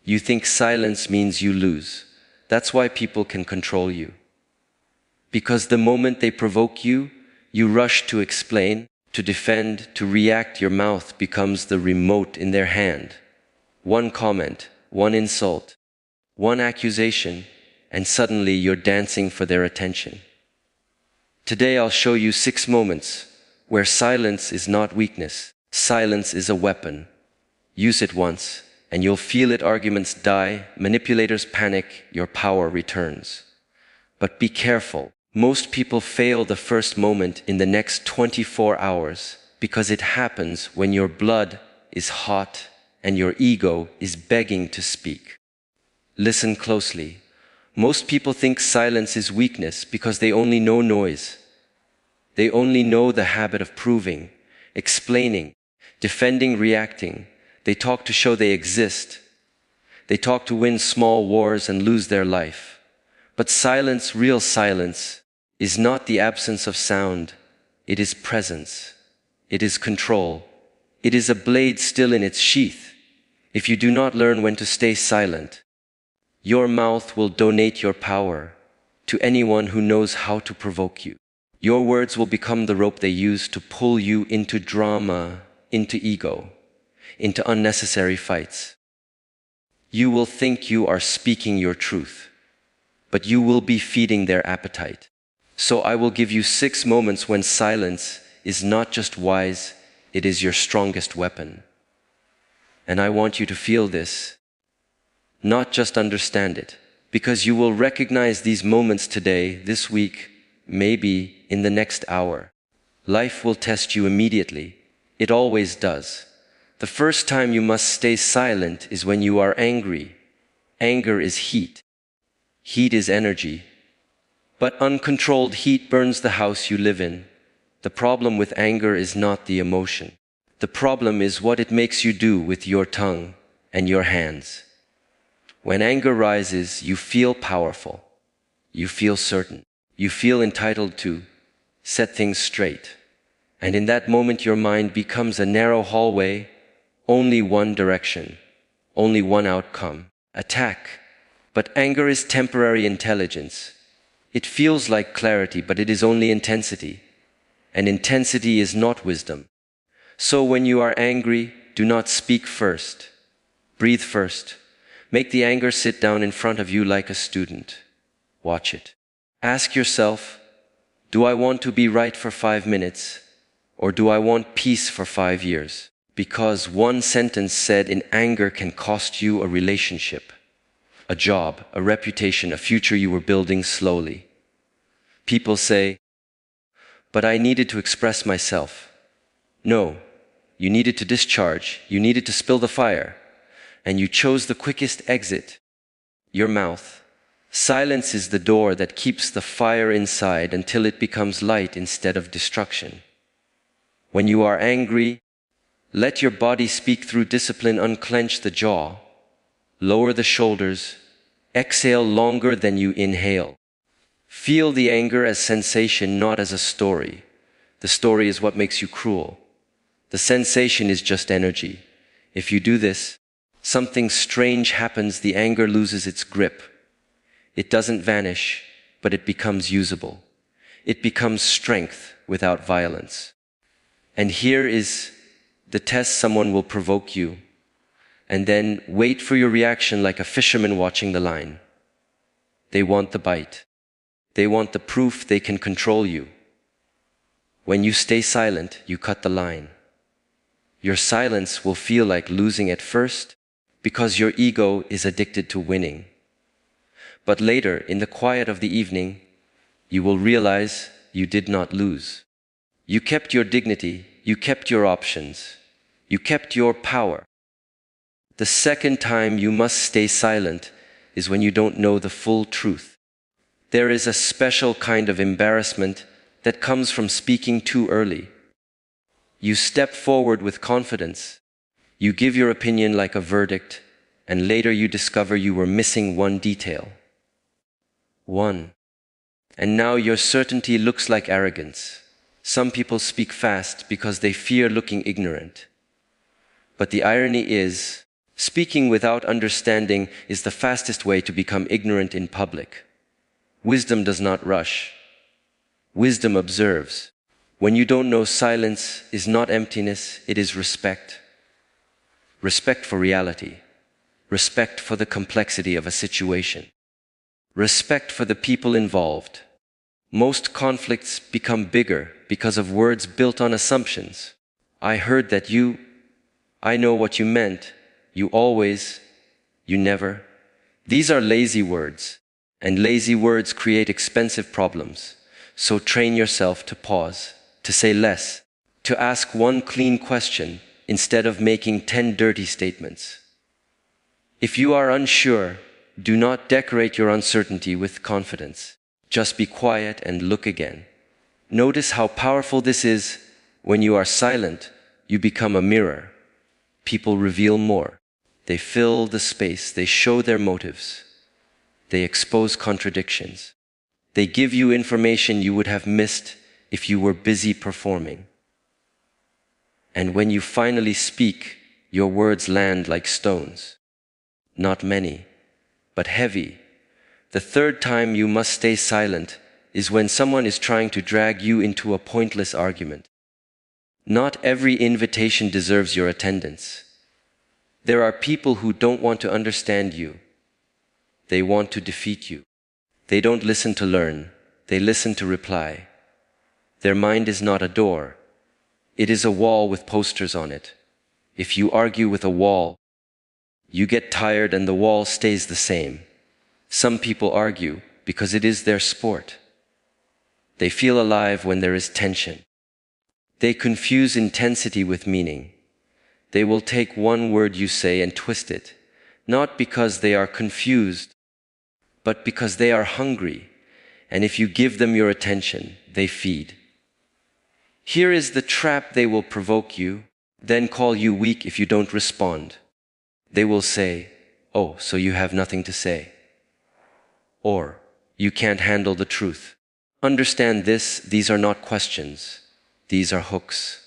You think silence means you lose. That's why people can control you. Because the moment they provoke you, you rush to explain, to defend, to react. Your mouth becomes the remote in their hand. One comment, one insult, one accusation, and suddenly you're dancing for their attention. Today I'll show you 6 moments where silence is not weakness. Silence is a weapon. Use it once, and you'll feel it. Arguments die, manipulators panic, your power returns. But be careful. Most people fail the first moment in the next 24 hours because it happens when your blood is hot and your ego is begging to speak. Listen closely. Most people think silence is weakness because they only know noise. They only know the habit of proving, explaining, defending, reacting. They talk to show they exist. They talk to win small wars and lose their life. But silence, real silence, is not the absence of sound. It is presence. It is control. It is a blade still in its sheath. If you do not learn when to stay silent, your mouth will donate your power to anyone who knows how to provoke you. Your words will become the rope they use to pull you into drama, into ego, into unnecessary fights. You will think you are speaking your truth, but you will be feeding their appetite. So I will give you 6 moments when silence is not just wise, it is your strongest weapon. And I want you to feel this, not just understand it, because you will recognize these moments today, this week, maybe in the next hour. Life will test you immediately. It always does. The first time you must stay silent is when you are angry. Anger is heat. Heat is energy. But uncontrolled heat burns the house you live in. The problem with anger is not the emotion. The problem is what it makes you do with your tongue and your hands. When anger rises, you feel powerful. You feel certain. You feel entitled to set things straight. And in that moment, your mind becomes a narrow hallway, only one direction, only one outcome, attack. But anger is temporary intelligence. It feels like clarity, but it is only intensity. And intensity is not wisdom. So when you are angry, do not speak first. Breathe first. Make the anger sit down in front of you like a student. Watch it. Ask yourself, do I want to be right for 5 minutes, or do I want peace for 5 years? Because one sentence said in anger can cost you a relationship, a job, a reputation, a future you were building slowly. People say, but I needed to express myself. No, you needed to discharge, you needed to spill the fire, and you chose the quickest exit, your mouth. Silence is the door that keeps the fire inside until it becomes light instead of destruction. When you are angry, let your body speak through discipline. Unclench the jaw, lower the shoulders, exhale longer than you inhale. Feel the anger as sensation, not as a story. The story is what makes you cruel. The sensation is just energy. If you do this, something strange happens. The anger loses its grip. It doesn't vanish, but it becomes usable. It becomes strength without violence. And here is the test. Someone will provoke you, and then wait for your reaction like a fisherman watching the line. They want the bite. They want the proof they can control you. When you stay silent, you cut the line. Your silence will feel like losing at first because your ego is addicted to winning. But later, in the quiet of the evening, you will realize you did not lose. You kept your dignity, you kept your options, you kept your power. The second time you must stay silent is when you don't know the full truth. There is a special kind of embarrassment that comes from speaking too early. You step forward with confidence. You give your opinion like a verdict, and later you discover you were missing one detail. And now your certainty looks like arrogance. Some people speak fast because they fear looking ignorant. But the irony is, Speaking without understanding is the fastest way to become ignorant in public. Wisdom does not rush. Wisdom observes. When you don't know, silence is not emptiness, it is respect. Respect for reality. Respect for the complexity of a situation. Respect for the people involved. Most conflicts become bigger because of words built on assumptions. I heard that you, I know what you meant, you always, you never. These are lazy words, and lazy words create expensive problems. So train yourself to pause, to say less, to ask one clean question instead of making 10 dirty statements. If you are unsure, do not decorate your uncertainty with confidence. Just be quiet and look again. Notice how powerful this is. When you are silent, you become a mirror. People reveal more. They fill the space. They show their motives. They expose contradictions. They give you information you would have missed if you were busy performing. And when you finally speak, your words land like stones. Not many, but heavy. The third time you must stay silent is when someone is trying to drag you into a pointless argument. Not every invitation deserves your attendance. There are people who don't want to understand you. They want to defeat you. They don't listen to learn. They listen to reply. Their mind is not a door. It is a wall with posters on it. If you argue with a wall, you get tired and the wall stays the same. Some people argue because it is their sport. They feel alive when there is tension. They confuse intensity with meaning. They will take one word you say and twist it, not because they are confused, but because they are hungry, and if you give them your attention, they feed. Here is the trap: they will provoke you, then call you weak if you don't respond. They will say, "Oh, so you have nothing to say." Or, "You can't handle the truth." Understand this: these are not questions. These are hooks.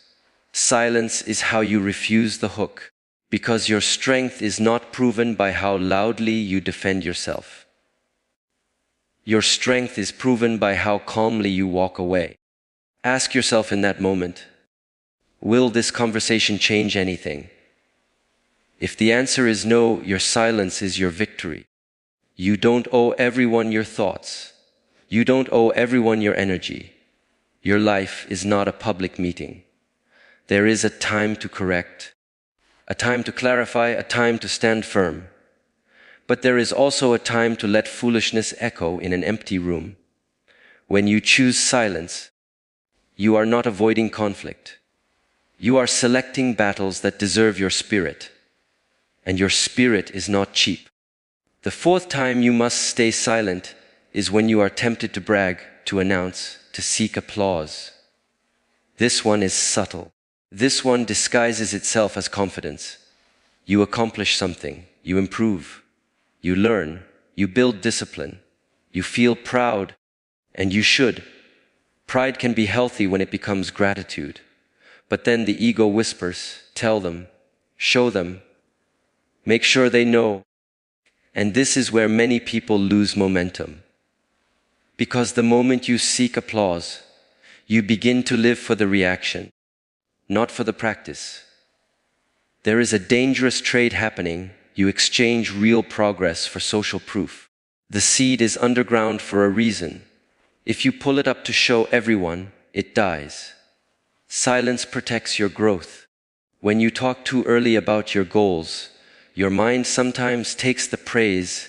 Silence is how you refuse the hook, because your strength is not proven by how loudly you defend yourself. Your strength is proven by how calmly you walk away. Ask yourself in that moment, will this conversation change anything? If the answer is no, your silence is your victory. You don't owe everyone your thoughts. You don't owe everyone your energy. Your life is not a public meeting. There is a time to correct, a time to clarify, a time to stand firm. But there is also a time to let foolishness echo in an empty room. When you choose silence, you are not avoiding conflict. You are selecting battles that deserve your spirit. And your spirit is not cheap. The fourth time you must stay silent is when you are tempted to brag, to announce, to seek applause. This one is subtle. This one disguises itself as confidence. You accomplish something, you improve, you learn, you build discipline, you feel proud, and you should. Pride can be healthy when it becomes gratitude. But then the ego whispers, tell them, show them, make sure they know. And this is where many people lose momentum. Because the moment you seek applause, you begin to live for the reaction, not for the practice. There is a dangerous trade happening. You exchange real progress for social proof. The seed is underground for a reason. If you pull it up to show everyone, it dies. Silence protects your growth. When you talk too early about your goals, your mind sometimes takes the praise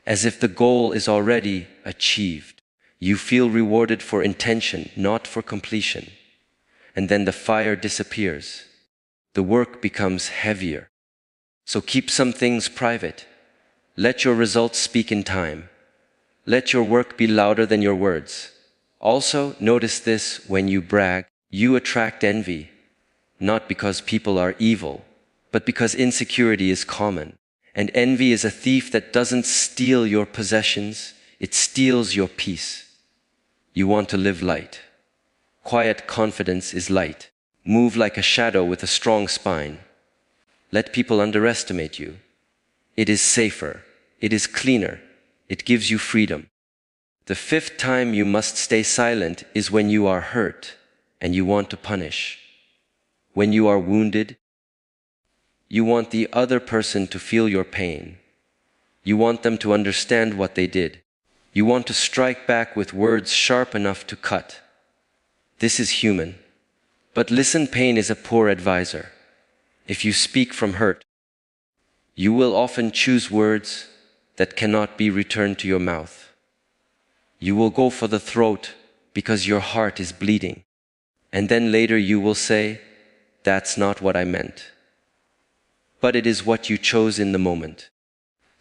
as if the goal is already achieved. You feel rewarded for intention, not for completion. And then the fire disappears. The work becomes heavier. So keep some things private. Let your results speak in time. Let your work be louder than your words. Also, notice this: when you brag, you attract envy, not because people are evil, but because insecurity is common. And envy is a thief that doesn't steal your possessions, it steals your peace. You want to live light. Quiet confidence is light. Move like a shadow with a strong spine. Let people underestimate you. It is safer. It is cleaner. It gives you freedom. The fifth time you must stay silent is when you are hurt and you want to punish. When you are wounded, you want the other person to feel your pain. You want them to understand what they did. You want to strike back with words sharp enough to cut. This is human. But listen, pain is a poor advisor. If you speak from hurt, you will often choose words that cannot be returned to your mouth. You will go for the throat because your heart is bleeding. And then later you will say, "That's not what I meant." But it is what you chose in the moment.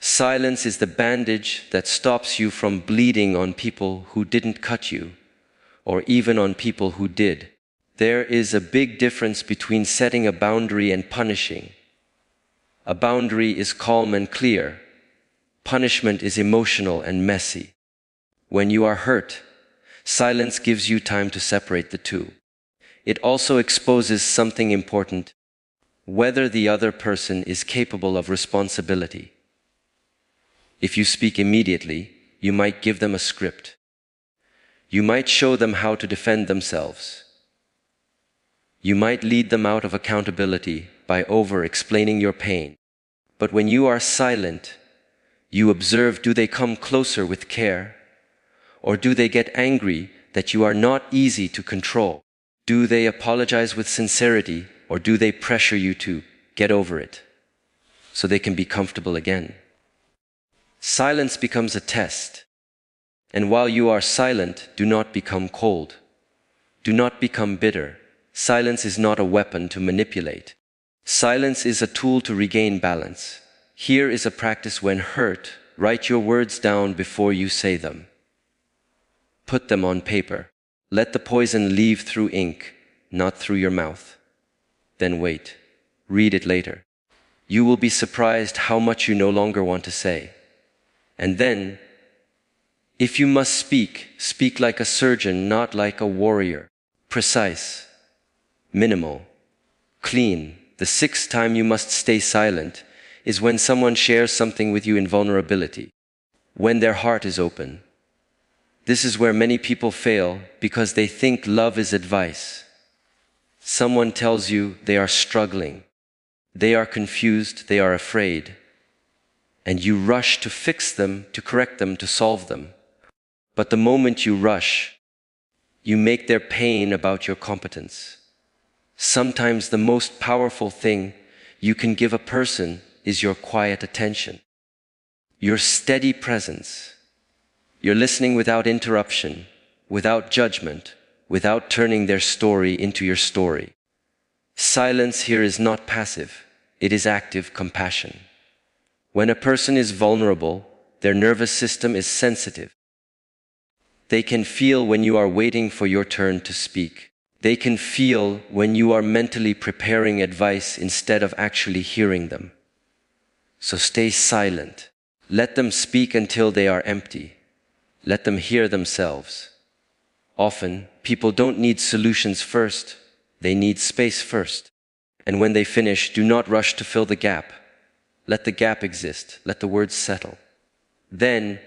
Silence is the bandage that stops you from bleeding on people who didn't cut you, or even on people who did. There is a big difference between setting a boundary and punishing. A boundary is calm and clear. Punishment is emotional and messy. When you are hurt, silence gives you time to separate the two. It also exposes something important: whether the other person is capable of responsibility. If you speak immediately, you might give them a script. You might show them how to defend themselves. You might lead them out of accountability by over-explaining your pain. But when you are silent, you observe, do they come closer with care? Or do they get angry that you are not easy to control? Do they apologize with sincerity, or do they pressure you to get over it so they can be comfortable again? Silence becomes a test. And while you are silent, do not become cold. Do not become bitter. Silence is not a weapon to manipulate. Silence is a tool to regain balance. Here is a practice when hurt. Write your words down before you say them. Put them on paper. Let the poison leave through ink, not through your mouth. Then wait. Read it later. You will be surprised how much you no longer want to say. And then, if you must speak, speak like a surgeon, not like a warrior. Precise, minimal, clean. The sixth time you must stay silent is when someone shares something with you in vulnerability, when their heart is open. This is where many people fail because they think love is advice. Someone tells you they are struggling, they are confused, they are afraid, and you rush to fix them, to correct them, to solve them. But the moment you rush, you make their pain about your competence. Sometimes the most powerful thing you can give a person is your quiet attention, your steady presence. You're listening without interruption, without judgment, without turning their story into your story. Silence here is not passive, it is active compassion. When a person is vulnerable, their nervous system is sensitive. They can feel when you are waiting for your turn to speak. They can feel when you are mentally preparing advice instead of actually hearing them. So stay silent. Let them speak until they are empty. Let them hear themselves. Often, people don't need solutions first. They need space first. And when they finish, do not rush to fill the gap. Let the gap exist. Let the words settle. Then,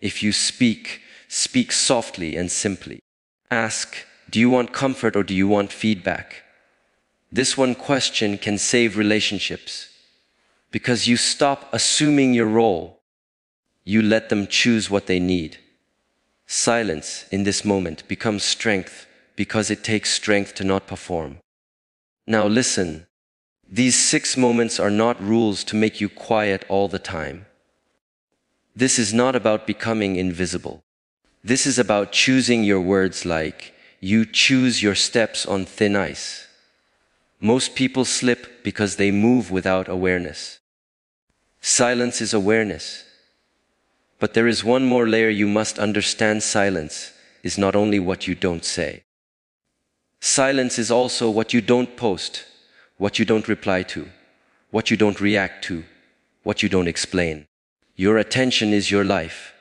if you speak, speak softly and simply. Ask, do you want comfort or do you want feedback? This one question can save relationships because you stop assuming your role. You let them choose what they need. Silence in this moment becomes strength because it takes strength to not perform. Now listen, these 6 moments are not rules to make you quiet all the time. This is not about becoming invisible. This is about choosing your words like you choose your steps on thin ice. Most people slip because they move without awareness. Silence is awareness. But there is one more layer you must understand. Silence is not only what you don't say. Silence is also what you don't post, what you don't reply to, what you don't react to, what you don't explain. Your attention is your life.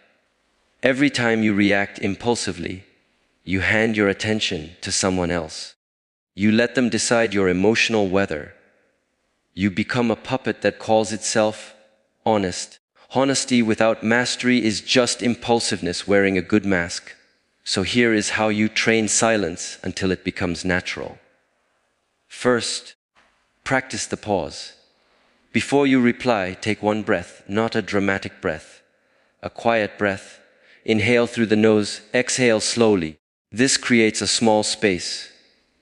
Every time you react impulsively, you hand your attention to someone else. You let them decide your emotional weather. You become a puppet that calls itself honest. Honesty without mastery is just impulsiveness wearing a good mask. So here is how you train silence until it becomes natural. First, practice the pause. Before you reply, take one breath, not a dramatic breath, a quiet breath. Inhale through the nose, exhale slowly. This creates a small space.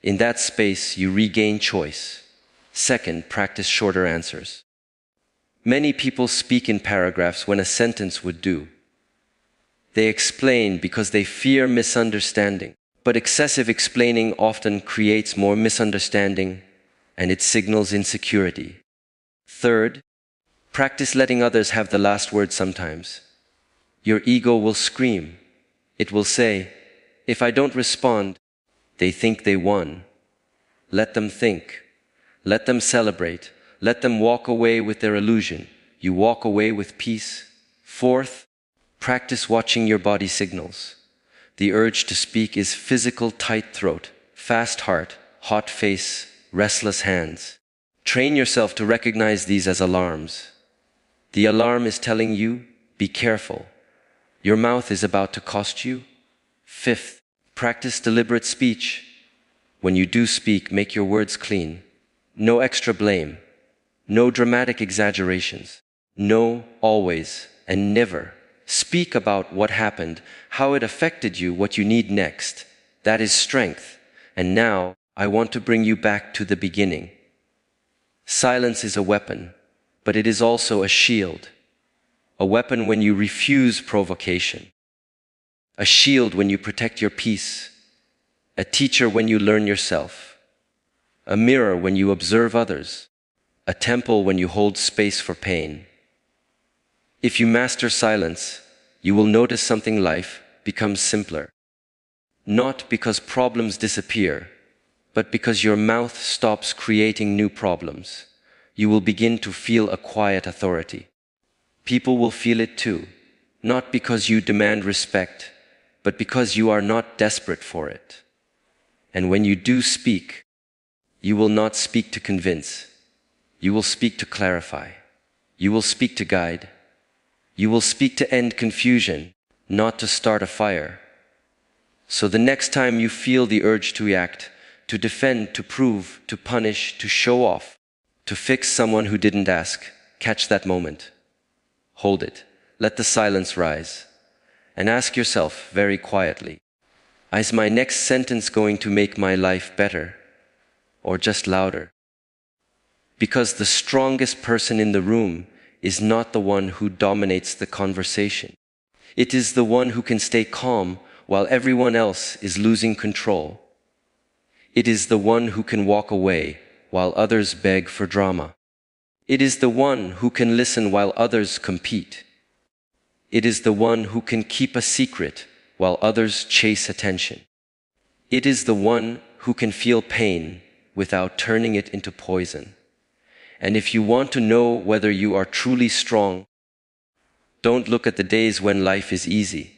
In that space, you regain choice. Second, practice shorter answers. Many people speak in paragraphs when a sentence would do. They explain because they fear misunderstanding. But excessive explaining often creates more misunderstanding, and it signals insecurity. Third, practice letting others have the last word sometimes. Your ego will scream. It will say, if I don't respond, they think they won. Let them think. Let them celebrate. Let them walk away with their illusion. You walk away with peace. Fourth, practice watching your body signals. The urge to speak is physical tight throat, fast heart, hot face, restless hands. Train yourself to recognize these as alarms. The alarm is telling you, be careful. Your mouth is about to cost you. Fifth, practice deliberate speech. When you do speak, make your words clean. No extra blame. No dramatic exaggerations. No, always, and never. Speak about what happened, how it affected you, what you need next. That is strength. And now, I want to bring you back to the beginning. Silence is a weapon, but it is also a shield. A weapon when you refuse provocation. A shield when you protect your peace. A teacher when you learn yourself. A mirror when you observe others. A temple when you hold space for pain. If you master silence, you will notice something. Life becomes simpler. Not because problems disappear, but because your mouth stops creating new problems. You will begin to feel a quiet authority. People will feel it too, not because you demand respect, but because you are not desperate for it. And when you do speak, you will not speak to convince. You will speak to clarify. You will speak to guide. You will speak to end confusion, not to start a fire. So the next time you feel the urge to react, to defend, to prove, to punish, to show off, to fix someone who didn't ask, catch that moment. Hold it. Let the silence rise. And ask yourself very quietly, is my next sentence going to make my life better or just louder? Because the strongest person in the room is not the one who dominates the conversation. It is the one who can stay calm while everyone else is losing control. It is the one who can walk away while others beg for drama. It is the one who can listen while others compete. It is the one who can keep a secret while others chase attention. It is the one who can feel pain without turning it into poison. And if you want to know whether you are truly strong, don't look at the days when life is easy.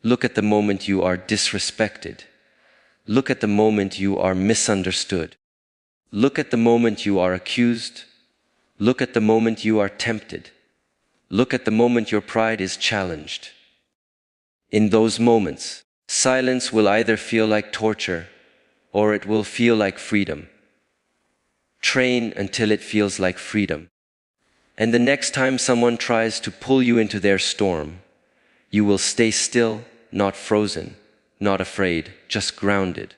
Look at the moment you are disrespected. Look at the moment you are misunderstood. Look at the moment you are accused. Look at the moment you are tempted. Look at the moment your pride is challenged. In those moments, silence will either feel like torture or it will feel like freedom. Train until it feels like freedom. And the next time someone tries to pull you into their storm, you will stay still, not frozen, not afraid, just grounded.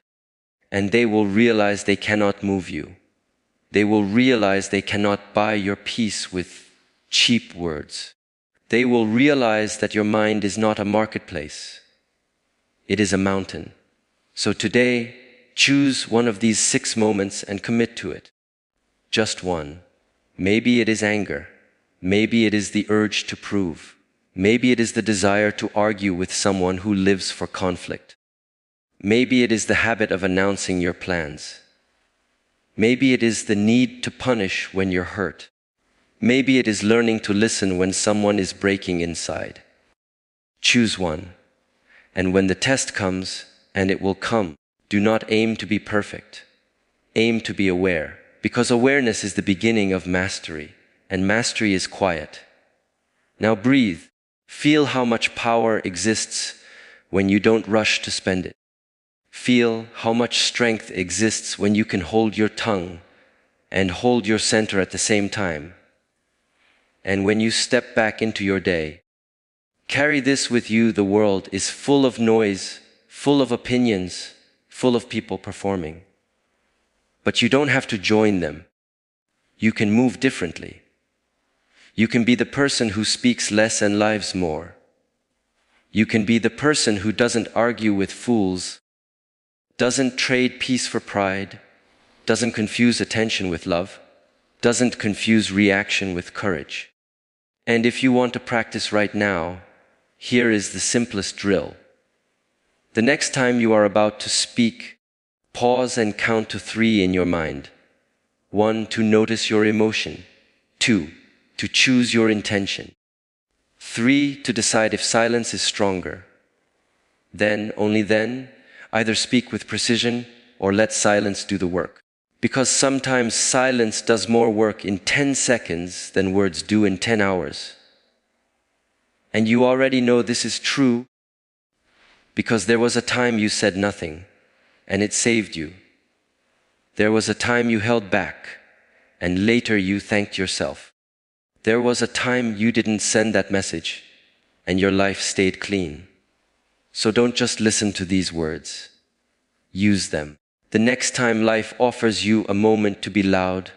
And they will realize they cannot move you. They will realize they cannot buy your peace with cheap words. They will realize that your mind is not a marketplace. It is a mountain. So today, choose one of these 6 moments and commit to it. Just one. Maybe it is anger. Maybe it is the urge to prove. Maybe it is the desire to argue with someone who lives for conflict. Maybe it is the habit of announcing your plans. Maybe it is the need to punish when you're hurt. Maybe it is learning to listen when someone is breaking inside. Choose one. And when the test comes, and it will come, do not aim to be perfect. Aim to be aware, because awareness is the beginning of mastery. and mastery is quiet. Now breathe. Feel how much power exists when you don't rush to spend it. Feel how much strength exists when you can hold your tongue and hold your center at the same time. And when you step back into your day, carry this with you. The world is full of noise, full of opinions, full of people performing. But you don't have to join them. You can move differently. You can be the person who speaks less and lives more. You can be the person who doesn't argue with fools, doesn't trade peace for pride, doesn't confuse attention with love, doesn't confuse reaction with courage. And if you want to practice right now, here is the simplest drill. The next time you are about to speak, pause and count to 3 in your mind. 1, to notice your emotion. 2, to choose your intention. 3, to decide if silence is stronger. Then, only then, either speak with precision or let silence do the work. Because sometimes silence does more work in 10 seconds than words do in 10 hours. And you already know this is true because there was a time you said nothing and it saved you. There was a time you held back and later you thanked yourself. There was a time you didn't send that message and your life stayed clean. So don't just listen to these words. Use them. The next time life offers you a moment to be loud,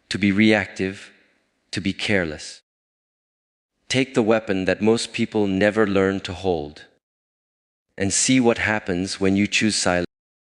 to be reactive, to be careless, take the weapon that most people never learn to hold and see what happens when you choose silence.